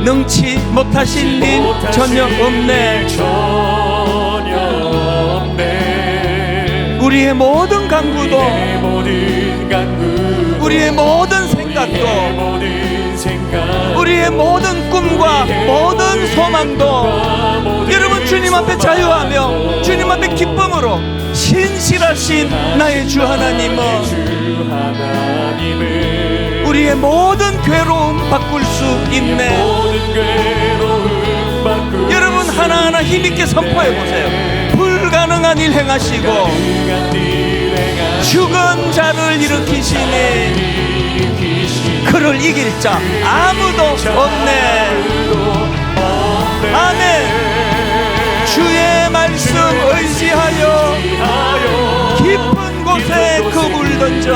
Speaker 1: 능치 못하실 일 전혀 없네. 우리의 모든 간구도 우리의 모든 생각도 우리의 모든 꿈과 모든 소망도 여러분 주님 앞에 자유하며 주님 앞에 기쁨으로 신실하신 나의 주 하나님은 우리의 모든 괴로움 바꿀 수 있네. 여러분 하나하나 힘있게 선포해 보세요. 불가능한 일 행하시고 죽은 자를 일으키시니 그를 이길 자 아무도 없네. 아멘. 주의 말씀 의지하여 깊은 곳에 그물 던져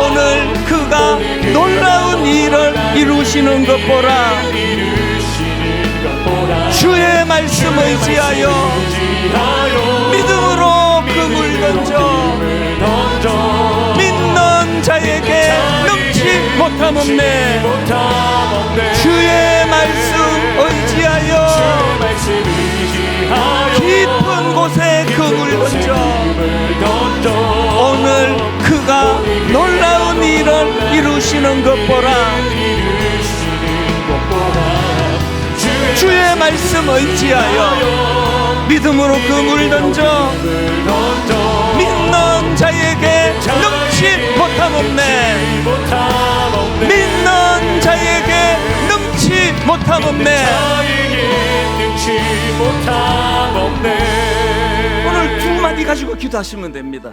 Speaker 1: 오늘 그가 놀라운 일을 이루시는 것 보라. 주의 말씀 의지하여 믿음으로 그물 던져 믿는 자에게 능치 못함 없네. 주의 말씀 의지하여 깊은 곳에 그물 던져 오늘 그가 놀라운 일을 이루시는 것 보라. 주의 말씀 의지하여 믿음으로 그물 던져 믿는 자에게 능치 못함 없네. 믿는 자에게 능치 못함 없네. 오늘 두 마디 가지고 기도하시면 됩니다.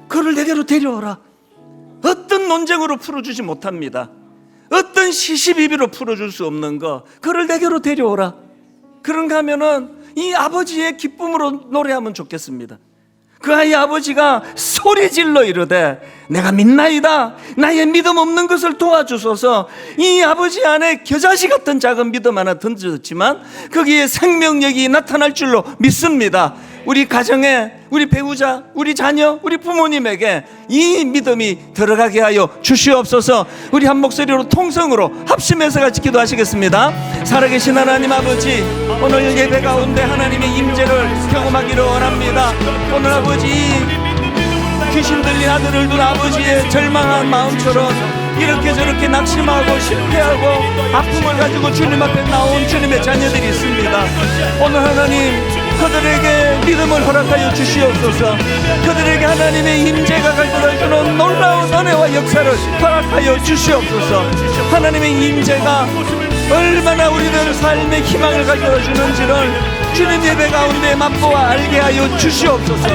Speaker 1: 그를 내게로 데려오라. 어떤 논쟁으로 풀어주지 못합니다. 어떤 시시비비로 풀어줄 수 없는 거 그를 내게로 데려오라. 그런가 하면은 이 아버지의 기쁨으로 노래하면 좋겠습니다. 그 아이 아버지가 소리질러 이르되 내가 믿나이다. 나의 믿음 없는 것을 도와주소서. 이 아버지 안에 겨자씨 같은 작은 믿음 하나 던졌지만 거기에 생명력이 나타날 줄로 믿습니다. 우리 가정에 우리 배우자, 우리 자녀, 우리 부모님에게 이 믿음이 들어가게 하여 주시옵소서. 우리 한 목소리로 통성으로 합심해서 같이 기도하시겠습니다. 살아계신 하나님 아버지, 오늘 예배 가운데 하나님의 임재를 경험하기를 원합니다. 오늘 아버지 귀신 들린 아들을 둔 아버지의 절망한 마음처럼 이렇게 저렇게 낙심하고 실패하고 아픔을 가지고 주님 앞에 나온 주님의 자녀들이 있습니다. 오늘 하나님 그들에게 믿음을 허락하여 주시옵소서. 그들에게 하나님의 임재가 가져다주는 놀라운 은혜와 역사를 허락하여 주시옵소서. 하나님의 임재가 얼마나 우리들 삶의 희망을 가져다 주는지를 주님 예배 가운데 맛보아 알게 하여 주시옵소서.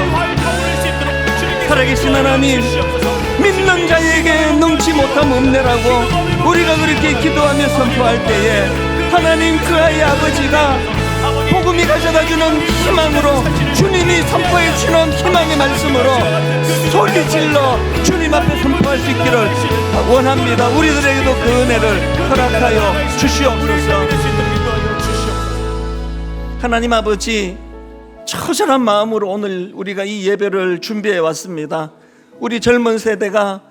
Speaker 1: 살아계신 하나님, 믿는 자에게 능치 못함 없네라고 우리가 그렇게 기도하며 선포할 때에 하나님 그 아이 아버지가 복음이 가져다주는 희망으로 주님이 선포해 주는 희망의 말씀으로 소리 질러 주님 앞에 선포할 수 있기를 원합니다. 우리들에게도 그 은혜를 허락하여 주시옵소서. 하나님 아버지, 처절한 마음으로 오늘 우리가 이 예배를 준비해 왔습니다. 우리 젊은 세대가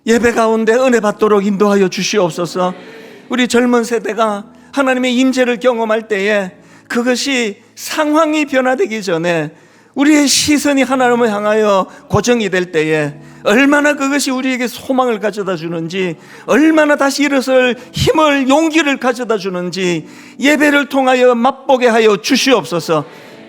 Speaker 1: 예배 가운데 은혜 받도록 인도하여 주시옵소서. 우리 젊은 세대가 하나님의 임재를 경험할 때에 그것이 상황이 변화되기 전에 우리의 시선이 하나님을 향하여 고정이 될 때에 얼마나 그것이 우리에게 소망을 가져다 주는지, 얼마나 다시 일어설 힘을, 용기를 가져다 주는지 예배를 통하여 맛보게 하여 주시옵소서.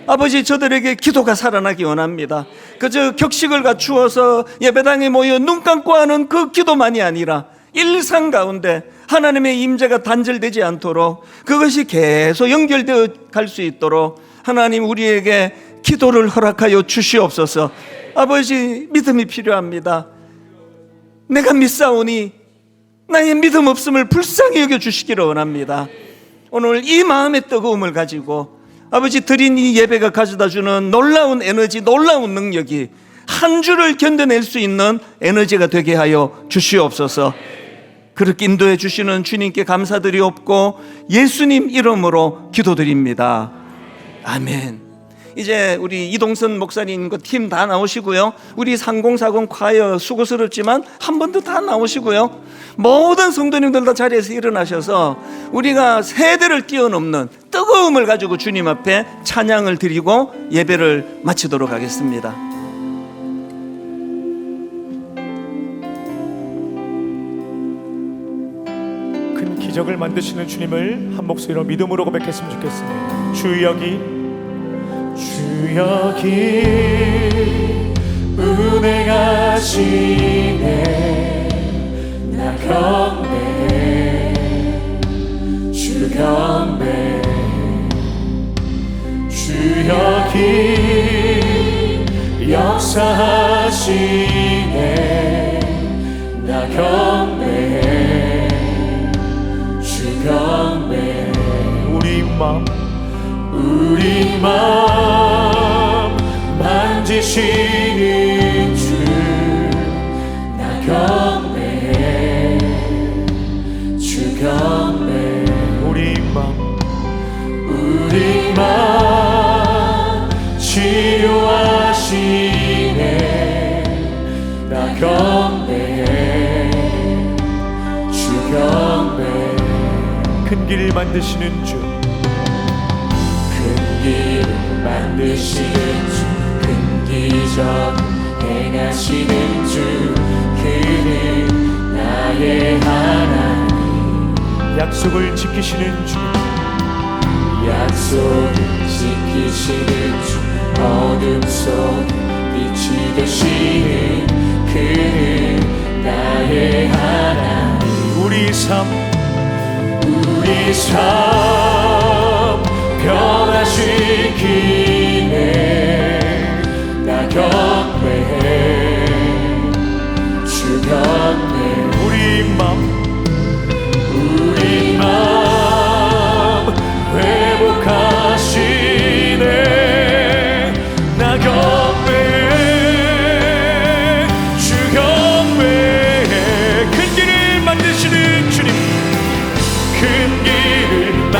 Speaker 1: 아버지, 저들에게 기도가 살아나기 원합니다. 그저 격식을 갖추어서 예배당에 모여 눈 감고 하는 그 기도만이 아니라 일상 가운데 하나님의 임재가 단절되지 않도록 그것이 계속 연결되어 갈 수 있도록 하나님 우리에게 기도를 허락하여 주시옵소서. 아버지, 믿음이 필요합니다. 내가 믿사오니 나의 믿음 없음을 불쌍히 여겨 주시기를 원합니다. 오늘 이 마음의 뜨거움을 가지고 아버지 드린 이 예배가 가져다주는 놀라운 에너지, 놀라운 능력이 한 주를 견뎌낼 수 있는 에너지가 되게 하여 주시옵소서. 그렇게 인도해 주시는 주님께 감사드리옵고 예수님 이름으로 기도드립니다. 아멘. 이제 우리 이동선 목사님 그 팀 다 나오시고요. 우리 3040 콰이어 수고스럽지만 한 번 더 다 나오시고요. 모든 성도님들 다 자리에서 일어나셔서 우리가 세대를 뛰어넘는 뜨거움을 가지고 주님 앞에 찬양을 드리고 예배를 마치도록 하겠습니다.
Speaker 2: 큰 기적을 만드시는 주님을 한 목소리로 믿음으로 고백했으면 좋겠습니다. 주 여기 운행하시네. 나 경배해, 주 경배해. 주 여기 역사하시네. 나 경배해, 주 경배해. 우리 마음 만지시는 주, 나 경배해, 주 경배해. 우리 마음 치유하시네. 나 경배해, 주 경배해. 큰 길을 만드시는 주, 길을 만드시는 주, 큰 기적 행하시는 주, 그는 나의 하나님. 약속을 지키시는 주, 약속을 지키시는 주, 어둠 속 빛이 되시는 그는 나의 하나님. 우리 삶 변화시키네. 나 경배해, 주 경배해. 우리 마음 회복하시네. 나 경배해, 주 경배해. 큰 길을 만드시는 주님, 큰 길을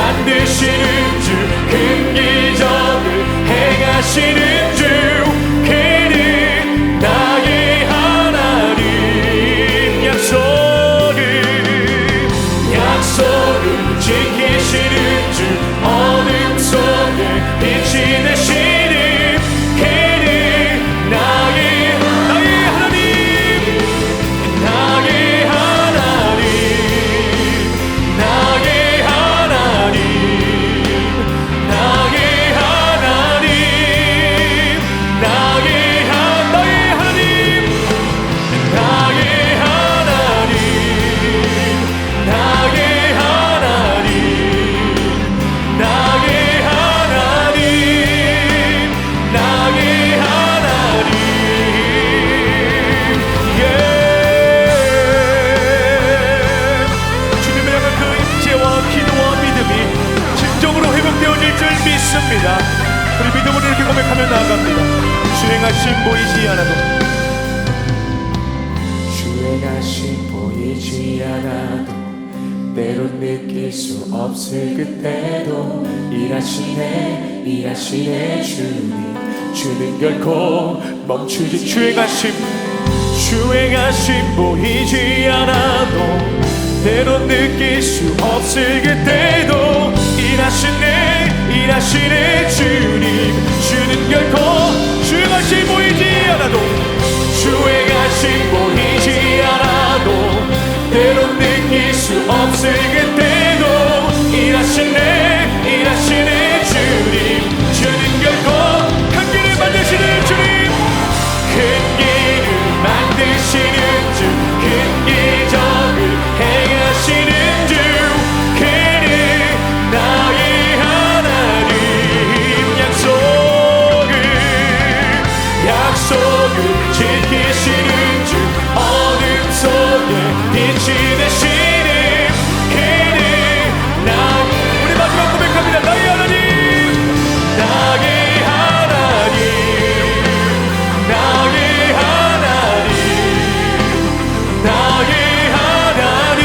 Speaker 2: 고백하며 나아갑니다. 주행하심 보이지 않아도,
Speaker 3: 주행하심 보이지 않아도, 때론 느낄 수 없을 그때도 일하시네 일하시네 주님, 주는 결코 멈추지.
Speaker 2: 주행하심 보이지 않아도, 때론 느낄 수 없을 그때도 일하시네 주님, 주는 결코. 주행하심 보이지 않아도, 주행하심 보이지 않아도, 때론 느낄 수 없을 그때도 일하시네 주님, 주는 결코. 큰 길을 만드시는 주님, 큰 길을 만드시는 주, 큰 기적을 행하시는 주, 그는 나의 하나님. 약속을 지키시는 주, 어둠 속에 빛이 되시는 그는 나의. 우리 마지막 고백합니다. 나의 하나님, 나의 하나님, 나의 하나님, 나의 하나님,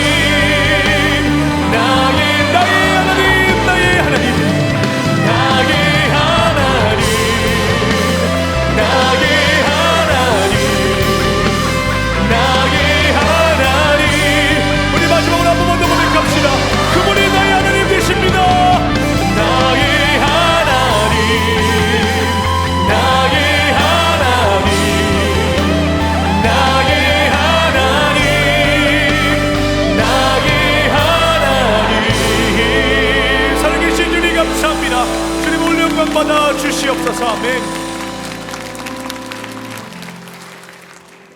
Speaker 2: 나의 하나님, 나의 하나님, 나의 하나님, 나의 하나님, 나의 하나님. 우리 마지막으로 한 번만 더 고백합시다. 그분이 나의 하나님 되십니다. 나의 하나님, 나의 하나님, 나의 하나님, 나의 하나님. 살아계신 주님 감사합니다. 주님 올 영광 받아 주시옵소서. 아멘.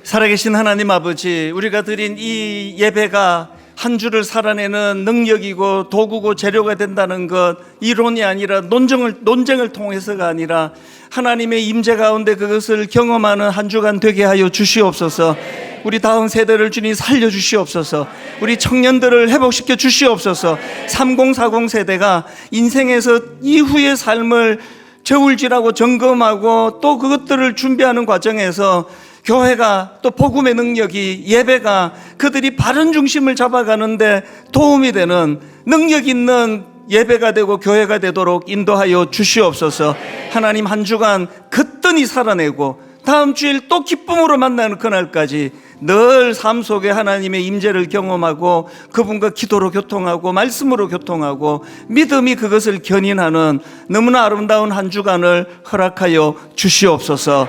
Speaker 1: 살아계신 하나님 아버지, 우리가 드린 이 예배가 한 주를 살아내는 능력이고 도구고 재료가 된다는 것, 이론이 아니라 논쟁을 통해서가 아니라 하나님의 임재 가운데 그것을 경험하는 한 주간 되게 하여 주시옵소서. 우리 다음 세대를 주님 살려주시옵소서. 우리 청년들을 회복시켜 주시옵소서. 3040 세대가 인생에서 이후의 삶을 저울질하고 점검하고 또 그것들을 준비하는 과정에서 교회가 또 복음의 능력이, 예배가 그들이 바른 중심을 잡아가는데 도움이 되는 능력 있는 예배가 되고 교회가 되도록 인도하여 주시옵소서. 하나님, 한 주간 거뜬히 살아내고 다음 주일 또 기쁨으로 만나는 그날까지 늘 삶 속에 하나님의 임재를 경험하고 그분과 기도로 교통하고 말씀으로 교통하고 믿음이 그것을 견인하는 너무나 아름다운 한 주간을 허락하여 주시옵소서.